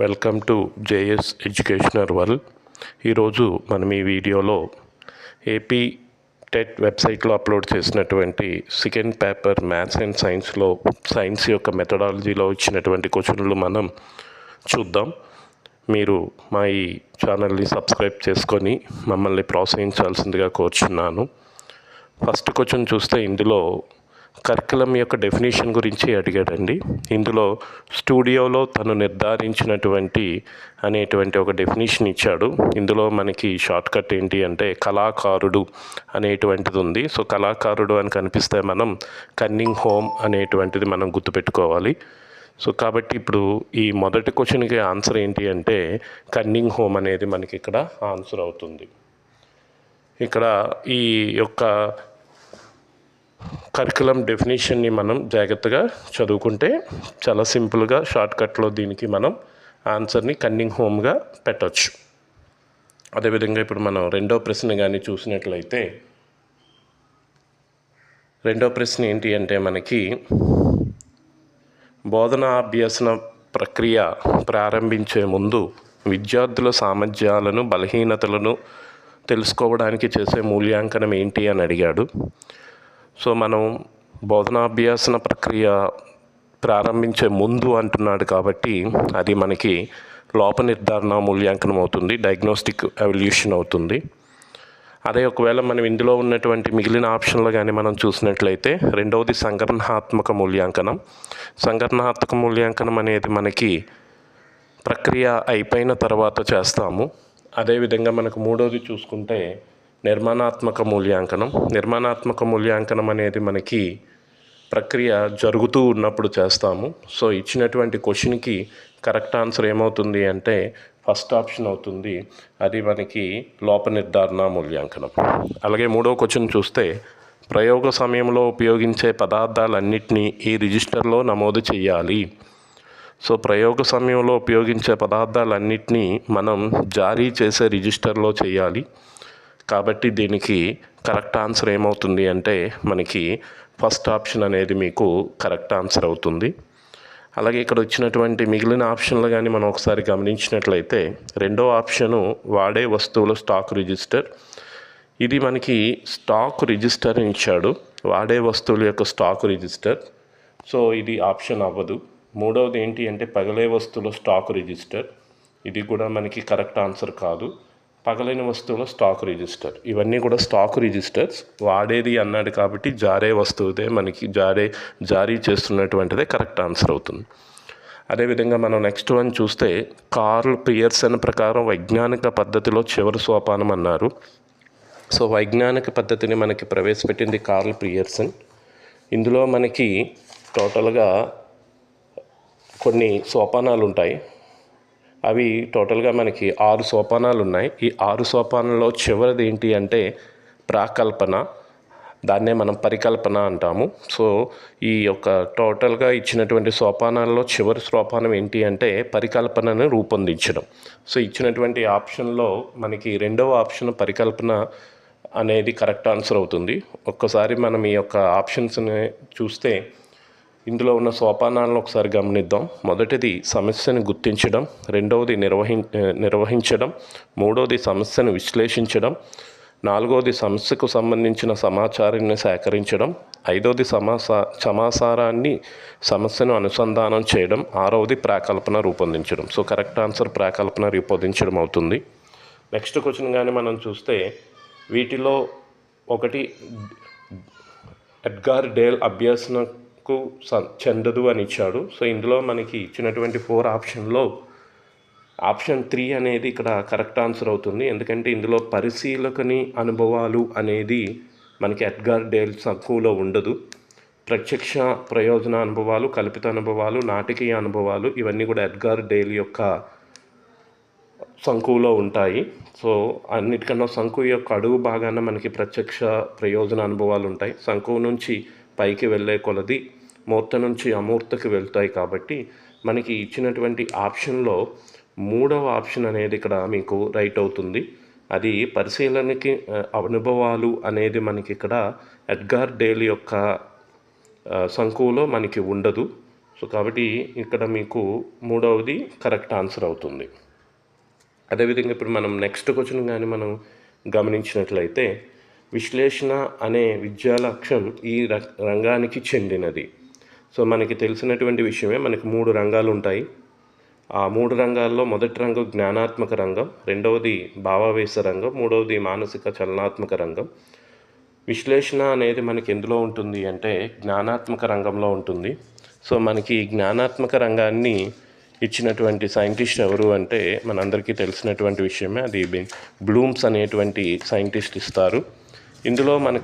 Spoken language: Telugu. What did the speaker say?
Welcome to JS educational world. ఈరోజు మనం ఈ వీడియోలో ఏపీ టెట్ వెబ్సైట్లో అప్లోడ్ చేసినటువంటి second paper maths and science యొక్క మెథడాలజీలో ఇచ్చినటువంటి క్వశ్చన్లు మనం చూద్దాం. మీరు మా ఈ ఛానల్ని సబ్స్క్రైబ్ చేసుకొని మమ్మల్ని ప్రోత్సహించాల్సిందిగా కోరుచున్నాను. ఫస్ట్ క్వశ్చన్ చూస్తే ఇందులో కరికులం యొక్క డెఫినేషన్ గురించి అడిగాడండి. ఇందులో స్టూడియోలో తను నిర్ధారించినటువంటి అనేటువంటి ఒక డెఫినేషన్ ఇచ్చాడు. ఇందులో మనకి షార్ట్ కట్ ఏంటి అంటే కళాకారుడు అనేటువంటిది ఉంది. సో కళాకారుడు అని కనిపిస్తే మనం కన్నింగ్ హోమ్ అనేటువంటిది మనం గుర్తుపెట్టుకోవాలి. సో కాబట్టి ఇప్పుడు ఈ మొదటి క్వశ్చన్కి ఆన్సర్ ఏంటి అంటే కన్నింగ్ హోమ్ అనేది మనకి ఇక్కడ ఆన్సర్ అవుతుంది. ఇక్కడ ఈ యొక్క కరికులం డెఫినేషన్ని మనం జాగ్రత్తగా చదువుకుంటే చాలా సింపుల్గా షార్ట్కట్లో దీనికి మనం ఆన్సర్ని కన్నింగ్ హోమ్గా పెట్టవచ్చు. అదేవిధంగా ఇప్పుడు మనం రెండో ప్రశ్న కానీ చూసినట్లయితే రెండో ప్రశ్న ఏంటి అంటే మనకి బోధనా అభ్యసన ప్రక్రియ ప్రారంభించే ముందు విద్యార్థుల సామర్థ్యాలను బలహీనతలను తెలుసుకోవడానికి చేసే మూల్యాంకనం ఏంటి అని అడిగాడు. సో మనం బోధనాభ్యాసన ప్రక్రియ ప్రారంభించే ముందు అంటున్నాడు కాబట్టి అది మనకి లోప నిర్ధారణ మూల్యాంకనం అవుతుంది, డయాగ్నోస్టిక్ ఎవల్యూషన్ అవుతుంది. అదే ఒకవేళ మనం ఇందులో ఉన్నటువంటి మిగిలిన ఆప్షన్లు కానీ మనం చూసినట్లయితే రెండవది సంగ్రహాత్మక మూల్యాంకనం. సంగ్రహాత్మక మూల్యాంకనం అనేది మనకి ప్రక్రియ అయిపోయిన తర్వాత చేస్తాము. అదేవిధంగా మనకు మూడవది చూసుకుంటే నిర్మాణాత్మక మూల్యాంకనం. నిర్మాణాత్మక మూల్యాంకనం అనేది మనకి ప్రక్రియ జరుగుతూ ఉన్నప్పుడు చేస్తాము. సో ఇచ్చినటువంటి క్వశ్చన్కి కరెక్ట్ ఆన్సర్ ఏమవుతుంది అంటే ఫస్ట్ ఆప్షన్ అవుతుంది. అది మనకి లోప నిర్ధారణ మూల్యాంకనం. అలాగే మూడవ క్వశ్చన్ చూస్తే ప్రయోగ సమయంలో ఉపయోగించే పదార్థాలన్నింటినీ ఈ రిజిస్టర్లో నమోదు చేయాలి. సో ప్రయోగ సమయంలో ఉపయోగించే పదార్థాలన్నింటినీ మనం జారీ చేసే రిజిస్టర్లో చేయాలి. కాబట్టి దీనికి కరెక్ట్ ఆన్సర్ ఏమవుతుంది అంటే మనకి ఫస్ట్ ఆప్షన్ అనేది మీకు కరెక్ట్ ఆన్సర్ అవుతుంది. అలాగే ఇక్కడ వచ్చినటువంటి మిగిలిన ఆప్షన్లు కానీ మనం ఒకసారి గమనించినట్లయితే రెండో ఆప్షను వాడే వస్తువుల స్టాక్ రిజిస్టర్. ఇది మనకి స్టాక్ రిజిస్టర్ అని ఇచ్చాడు, వాడే వస్తువుల యొక్క స్టాక్ రిజిస్టర్. సో ఇది ఆప్షన్ అవ్వదు. మూడవది ఏంటి అంటే పగలే వస్తువుల స్టాక్ రిజిస్టర్. ఇది కూడా మనకి కరెక్ట్ ఆన్సర్ కాదు. పగలైన వస్తువుల స్టాక్ రిజిస్టర్, ఇవన్నీ కూడా స్టాక్ రిజిస్టర్స్. వాడేది అన్నాడు కాబట్టి జారే వస్తువుదే మనకి జారీ చేస్తున్నటువంటిదే కరెక్ట్ ఆన్సర్ అవుతుంది. అదేవిధంగా మనం నెక్స్ట్ వన్ చూస్తే కార్ల్ పియర్సన్ ప్రకారం వైజ్ఞానిక పద్ధతిలో చివరి సోపానం అన్నారు. సో వైజ్ఞానిక పద్ధతిని మనకి ప్రవేశపెట్టింది కార్ల్ పియర్సన్. ఇందులో మనకి టోటల్గా కొన్ని సోపానాలు ఉంటాయి. అవి టోటల్గా మనకి 6 సోపానాలు ఉన్నాయి. ఈ 6 సోపానాల్లో చివరిది ఏంటి అంటే ప్రాకల్పన, దాన్నే మనం పరికల్పన అంటాము. సో ఈ యొక్క టోటల్గా ఇచ్చినటువంటి సోపానాల్లో చివరి సోపానం ఏంటి అంటే పరికల్పనను రూపొందించడం. సో ఇచ్చినటువంటి ఆప్షన్లో మనకి రెండవ ఆప్షన్ పరికల్పన అనేది కరెక్ట్ ఆన్సర్ అవుతుంది. ఒక్కసారి మనం ఈ యొక్క ఆప్షన్స్ని చూస్తే ఇందులో ఉన్న సోపానాలను ఒకసారి గమనిద్దాం. మొదటిది సమస్యను గుర్తించడం, రెండవది నిర్వహించడం, మూడవది సమస్యను విశ్లేషించడం, నాలుగవది సమస్యకు సంబంధించిన సమాచారాన్ని సేకరించడం, ఐదవది సమాచారాన్ని సమస్యను అనుసంధానం చేయడం, ఆరవది ప్రాకల్పన రూపొందించడం. సో కరెక్ట్ ఆన్సర్ ప్రాకల్పన రూపొందించడం అవుతుంది. నెక్స్ట్ క్వశ్చన్ కానీ మనం చూస్తే వీటిలో ఒకటి ఎడ్గార్ డేల్ అభ్యసనకు చెందదు అని ఇచ్చాడు. సో ఇందులో మనకి ఇచ్చినటువంటి 4 ఆప్షన్లో ఆప్షన్ 3 అనేది ఇక్కడ కరెక్ట్ ఆన్సర్ అవుతుంది. ఎందుకంటే ఇందులో పరిశీలకుని అనుభవాలు అనేది మనకి ఎడ్గార్ డేల్ సంఖ్యలో ఉండదు. ప్రత్యక్ష ప్రయోజన అనుభవాలు, కల్పిత అనుభవాలు, నాటకీయ అనుభవాలు ఇవన్నీ కూడా ఎడ్గార్ డేల్ యొక్క సంఖ్యలో ఉంటాయి. సో అన్నిటికన్నా సంఖ్య యొక్క అడుగు భాగాన మనకి ప్రత్యక్ష ప్రయోజన అనుభవాలు ఉంటాయి. సంఖ్య నుంచి పైకి వెళ్ళే కొలది మూర్త నుంచి అమూర్తకి వెళ్తాయి. కాబట్టి మనకి ఇచ్చినటువంటి ఆప్షన్లో మూడవ ఆప్షన్ అనేది ఇక్కడ మీకు రైట్ అవుతుంది. అది పరిశీలనకి అనుభవాలు అనేది మనకి ఇక్కడ ఎడ్గార్ డేల్ యొక్క సంఖ్యలో మనకి ఉండదు. సో కాబట్టి ఇక్కడ మీకు మూడవది కరెక్ట్ ఆన్సర్ అవుతుంది. అదేవిధంగా ఇప్పుడు మనం నెక్స్ట్ క్వశ్చన్ కానీ మనం గమనించినట్లయితే, విశ్లేషణ అనే విద్యా లక్ష్యం ఈ రంగానికి చెందినది. సో మనకి తెలిసినటువంటి విషయమే, మనకి 3 రంగాలు ఉంటాయి. ఆ 3 రంగాల్లో మొదటి రంగం జ్ఞానాత్మక రంగం, రెండవది భావావేశ రంగం, మూడవది మానసిక చలనాత్మక రంగం. విశ్లేషణ అనేది మనకి ఎందులో ఉంటుంది అంటే జ్ఞానాత్మక రంగంలో ఉంటుంది. సో మనకి జ్ఞానాత్మక రంగాన్ని ఇచ్చినటువంటి సైంటిస్ట్ ఎవరు అంటే మనందరికీ తెలిసినటువంటి విషయమే, అది బ్లూమ్స్ అనేటువంటి సైంటిస్ట్ ఇస్తారు. ఇందులో మనకి